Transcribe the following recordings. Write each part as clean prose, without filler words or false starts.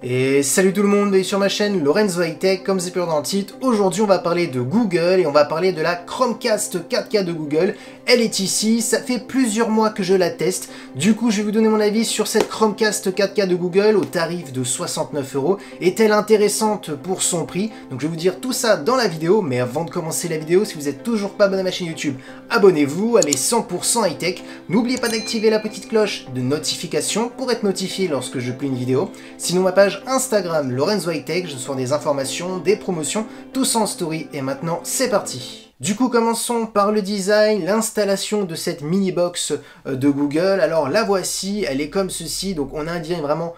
Et salut tout le monde, bienvenue sur ma chaîne Lorenzo High Tech. Comme c'est pu dans le titre, aujourd'hui on va parler de Google et on va parler de la Chromecast 4K de Google. Elle est ici, ça fait plusieurs mois que je la teste. Du coup je vais vous donner mon avis sur cette Chromecast 4K de Google au tarif de 69 €. Est-elle intéressante pour son prix? Donc je vais vous dire tout ça dans la vidéo, mais avant de commencer la vidéo, si vous n'êtes toujours pas abonné à ma chaîne YouTube, abonnez-vous, elle est 100% high tech. N'oubliez pas d'activer la petite cloche de notification pour être notifié lorsque je publie une vidéo. Sinon ma page Instagram Lorenzo High Tech, je reçois des informations, des promotions, tout ça en story. Et maintenant c'est parti. Du coup, commençons par le design, l'installation de cette mini box de Google. Alors la voici, elle est comme ceci, donc on a un design vraiment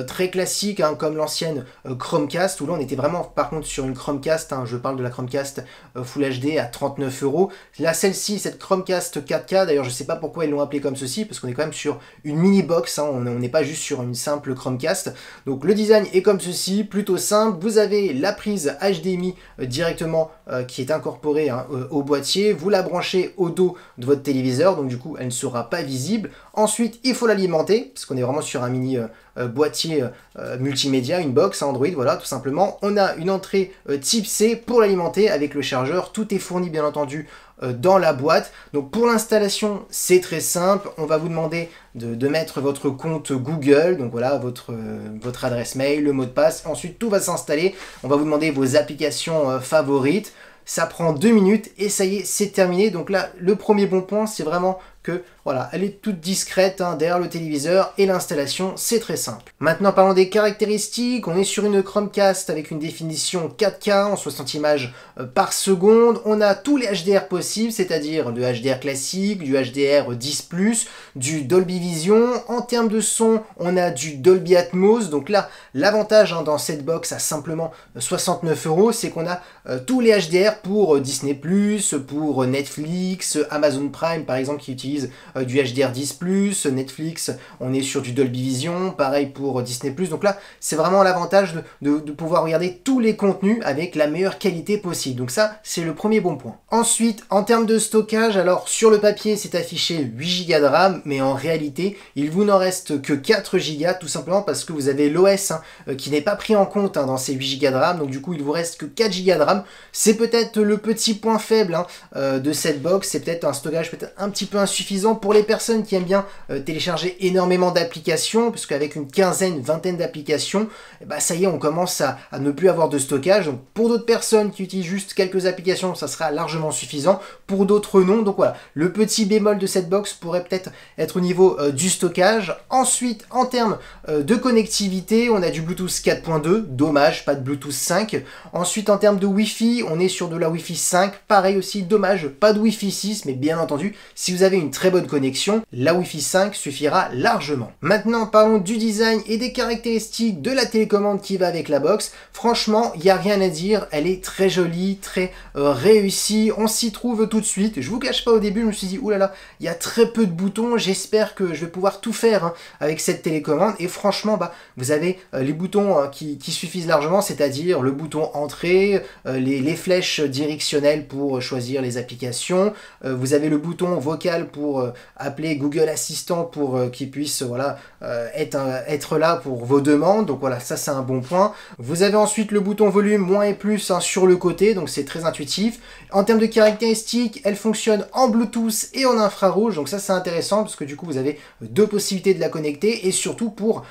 très classique, hein, comme l'ancienne Chromecast, où là on était vraiment par contre sur une Chromecast, hein, je parle de la Chromecast Full HD à 39 €. Là celle-ci, cette Chromecast 4K, d'ailleurs je sais pas pourquoi ils l'ont appelée comme ceci, parce qu'on est quand même sur une mini box, hein, on n'est pas juste sur une simple Chromecast. Donc le design est comme ceci, plutôt simple. Vous avez la prise HDMI directement qui est incorporée, hein, au boîtier, vous la branchez au dos de votre téléviseur, donc du coup elle ne sera pas visible. Ensuite il faut l'alimenter, parce qu'on est vraiment sur un mini boîtier multimédia, une box Android, voilà, tout simplement. On a une entrée type C pour l'alimenter avec le chargeur, tout est fourni bien entendu dans la boîte. Donc pour l'installation c'est très simple, on va vous demander de mettre votre compte Google, donc voilà votre adresse mail, le mot de passe, ensuite tout va s'installer, on va vous demander vos applications favorites. Ça prend 2 minutes et ça y est, c'est terminé. Donc là, le premier bon point, c'est vraiment que voilà, elle est toute discrète, hein, derrière le téléviseur, et l'installation, c'est très simple. Maintenant, parlons des caractéristiques. On est sur une Chromecast avec une définition 4K en 60 images par seconde. On a tous les HDR possibles, c'est-à-dire le HDR classique, du HDR 10+, du Dolby Vision. En termes de son, on a du Dolby Atmos. Donc là, l'avantage, hein, dans cette box à simplement 69 €, c'est qu'on a tous les HDR pour Disney+, pour Netflix, Amazon Prime par exemple qui utilise du HDR 10+, Netflix, on est sur du Dolby Vision, pareil pour Disney+. Donc là, c'est vraiment l'avantage de pouvoir regarder tous les contenus avec la meilleure qualité possible. Donc ça, c'est le premier bon point. Ensuite, en termes de stockage, alors sur le papier, c'est affiché 8 Go de RAM, mais en réalité, il vous n'en reste que 4 Go, tout simplement parce que vous avez l'OS, hein, qui n'est pas pris en compte, hein, dans ces 8 Go de RAM, donc du coup, il vous reste que 4 Go de RAM. C'est peut-être le petit point faible, hein, de cette box, c'est peut-être un stockage peut-être un petit peu insuffisant pour les personnes qui aiment bien télécharger énormément d'applications, puisque avec une vingtaine d'applications, bah ça y est, on commence à ne plus avoir de stockage. Donc pour d'autres personnes qui utilisent juste quelques applications, ça sera largement suffisant. Pour d'autres non. Donc voilà, le petit bémol de cette box pourrait peut-être être au niveau du stockage. Ensuite, en termes de connectivité, on a du Bluetooth 4.2, dommage, pas de Bluetooth 5. Ensuite, en termes de Wi-Fi, on est sur de la Wi-Fi 5, pareil aussi, dommage, pas de Wi-Fi 6, mais bien entendu, si vous avez une très bonne connexion, la Wi-Fi 5 suffira largement. Maintenant, parlons du design et des caractéristiques de la télécommande qui va avec la box. Franchement, il n'y a rien à dire, elle est très jolie, très réussie, on s'y trouve tout de suite. Je vous cache pas, au début, je me suis dit, oulala, il y a très peu de boutons, j'espère que je vais pouvoir tout faire, hein, avec cette télécommande. Et franchement, bah, vous avez les boutons qui suffisent largement, c'est-à-dire le bouton entrée, les flèches directionnelles pour choisir les applications, vous avez le bouton vocal pour appeler Google Assistant pour qu'il puisse voilà, être là pour vos demandes. Donc voilà, ça c'est un bon point. Vous avez ensuite le bouton volume moins et plus, hein, sur le côté, donc c'est très intuitif. En termes de caractéristiques, elle fonctionne en Bluetooth et en infrarouge, donc ça c'est intéressant parce que du coup vous avez deux possibilités de la connecter et surtout pour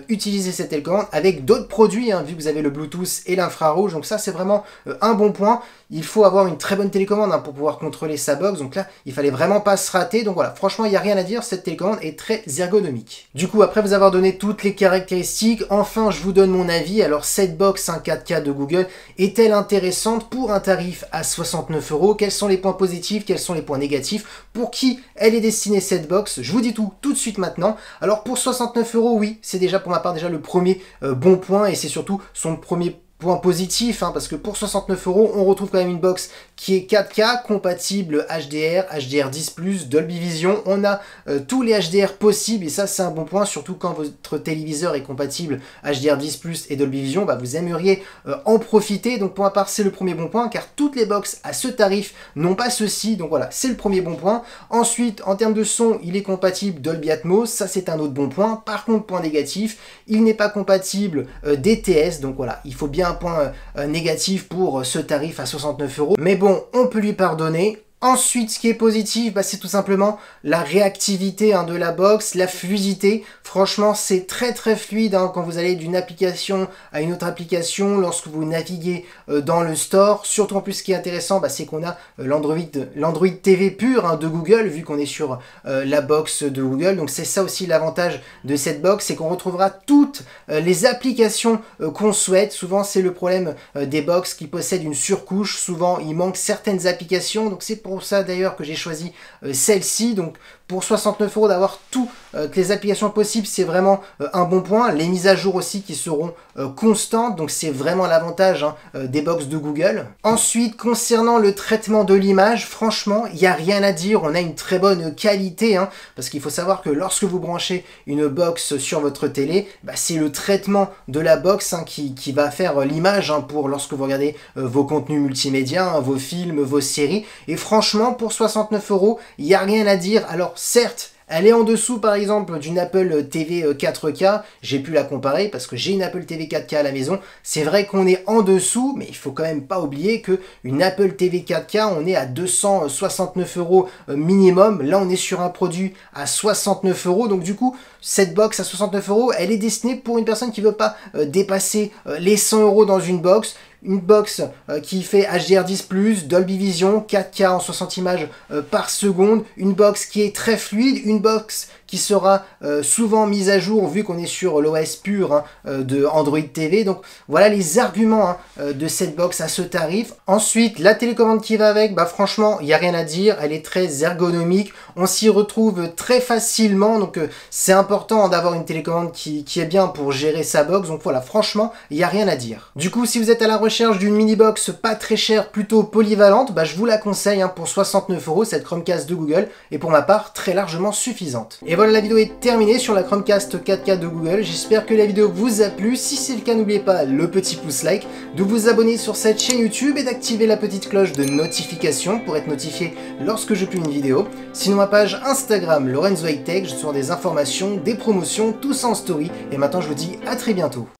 utiliser cette télécommande avec d'autres produits, hein, vu que vous avez le Bluetooth et l'infrarouge. Donc ça c'est vraiment un bon point. Il faut avoir une très bonne télécommande, hein, pour pouvoir contrôler sa box, donc là il fallait vraiment pas se rater. Donc voilà, franchement il n'y a rien à dire, cette télécommande est très ergonomique. Du coup, après vous avoir donné toutes les caractéristiques, enfin je vous donne mon avis. Alors cette box 4K de Google est-elle intéressante pour un tarif à 69 €? Quels sont les points positifs, quels sont les points négatifs? Pour qui elle est destinée cette box? Je vous dis tout de suite maintenant. Alors pour 69 €, oui, c'est déjà pour ma part déjà le premier bon point, et c'est surtout son premier point positif, hein, parce que pour 69 €, on retrouve quand même une box qui est 4K, compatible HDR, HDR10+, Dolby Vision. On a tous les HDR possibles, et ça c'est un bon point, surtout quand votre téléviseur est compatible HDR10+ et Dolby Vision, bah, vous aimeriez en profiter. Donc pour ma part, c'est le premier bon point, car toutes les box à ce tarif n'ont pas ceci, donc voilà, c'est le premier bon point. Ensuite, en termes de son, il est compatible Dolby Atmos, ça c'est un autre bon point. Par contre, point négatif, il n'est pas compatible DTS, donc voilà, il faut bien un point négatif pour ce tarif à 69 €. Mais bon, on peut lui pardonner. Ensuite, ce qui est positif, bah, c'est tout simplement la réactivité de la box, la fluidité. Franchement, c'est très très fluide quand vous allez d'une application à une autre application, lorsque vous naviguez dans le store. Surtout en plus, ce qui est intéressant, bah, c'est qu'on a l'Android TV pur de Google, vu qu'on est sur la box de Google. Donc c'est ça aussi l'avantage de cette box, c'est qu'on retrouvera toutes les applications qu'on souhaite. Souvent, c'est le problème des box qui possèdent une surcouche. Souvent, il manque certaines applications, donc c'est pour ça d'ailleurs que j'ai choisi celle-ci. Donc pour 69 € d'avoir toutes les applications possibles, c'est vraiment un bon point. Les mises à jour aussi qui seront constantes, donc c'est vraiment l'avantage des box de Google. Ensuite, concernant le traitement de l'image, franchement, il n'y a rien à dire. On a une très bonne qualité, parce qu'il faut savoir que lorsque vous branchez une box sur votre télé, bah, c'est le traitement de la box qui va faire l'image pour lorsque vous regardez vos contenus multimédia, vos films, vos séries. Et franchement, pour 69 €, il n'y a rien à dire. Alors certes, elle est en dessous par exemple d'une Apple TV 4K, j'ai pu la comparer parce que j'ai une Apple TV 4K à la maison. C'est vrai qu'on est en dessous, mais il faut quand même pas oublier que une Apple TV 4K, on est à 269 € minimum. Là, on est sur un produit à 69 €, donc du coup, cette box à 69 €, elle est destinée pour une personne qui veut pas dépasser les 100 € dans une box. Une box qui fait HDR10+, Dolby Vision, 4K en 60 images par seconde, une box qui est très fluide, une box qui sera souvent mise à jour vu qu'on est sur l'OS pur de Android TV. Donc voilà les arguments de cette box à ce tarif. Ensuite, la télécommande qui va avec, bah franchement, il n'y a rien à dire, elle est très ergonomique, on s'y retrouve très facilement, donc c'est important d'avoir une télécommande qui est bien pour gérer sa box. Donc voilà, franchement, il n'y a rien à dire. Du coup, si vous êtes à la recherche d'une mini box pas très chère, plutôt polyvalente, bah je vous la conseille pour 69 €, cette Chromecast de Google, et pour ma part, très largement suffisante. Et voilà, la vidéo est terminée sur la Chromecast 4K de Google. J'espère que la vidéo vous a plu. Si c'est le cas, n'oubliez pas le petit pouce like, de vous abonner sur cette chaîne YouTube et d'activer la petite cloche de notification pour être notifié lorsque je publie une vidéo. Sinon, ma page Instagram, Lorenzo High Tech, je sors des informations, des promotions, tout ça en story. Et maintenant, je vous dis à très bientôt.